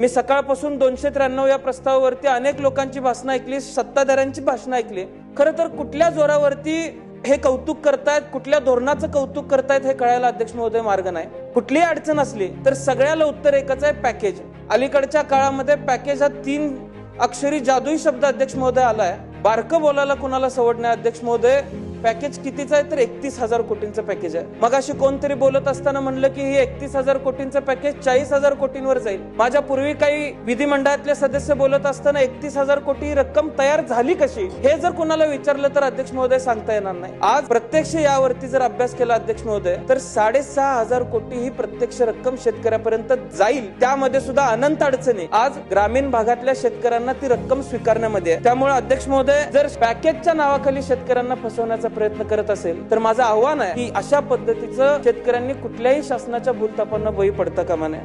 मी सकाळपासून 293 या प्रस्तावावरती अनेक लोकांची भाषणं ऐकली, सत्ताधाऱ्यांची भाषणं ऐकली. खरं तर कुठल्या जोरावरती हे कौतुक करतायत, कुठल्या धोरणाचं कौतुक करतायत हे कळायला अध्यक्ष महोदय मार्ग नाही. कुठलीही अडचण असली तर सगळ्याला उत्तर एकच आहे, पॅकेज. अलीकडच्या काळामध्ये पॅकेज हा 3 अक्षरी जादुई शब्द अध्यक्ष महोदय आलाय. बारकं बोलायला कुणाला सवड नाही अध्यक्ष महोदय. पॅकेज कितीचं आहे तर 31,000 कोटींचं पॅकेज आहे. मग अशी कोणतरी बोलत असताना म्हणलं की हे 31,000 कोटींचं पॅकेज 40,000 कोटींवर जाईल. माझ्या पूर्वी काही विधिमंडळातले सदस्य बोलत असताना 31,000 कोटी ही रक्कम तयार झाली कशी, हे जर कुणाला विचारलं तर अध्यक्ष महोदय सांगता येणार नाही. आज प्रत्यक्ष यावरती जर अभ्यास केला अध्यक्ष महोदय तर 6,500 कोटी ही प्रत्यक्ष रक्कम शेतकऱ्यापर्यंत जाईल. त्यामध्ये सुद्धा अनंत अडचणी आज ग्रामीण भागातल्या शेतकऱ्यांना ती रक्कम स्वीकारण्यामध्ये आहे. त्यामुळे अध्यक्ष महोदय जर पॅकेजच्या नावाखाली शेतकऱ्यांना फसवण्याचा प्रयत्न करत असेल तर माझं आव्हान आहे की अशा पद्धतीचं शेतकऱ्यांनी कुठल्याही शासनाच्या भूलथापांना बळी पडता कामा नये.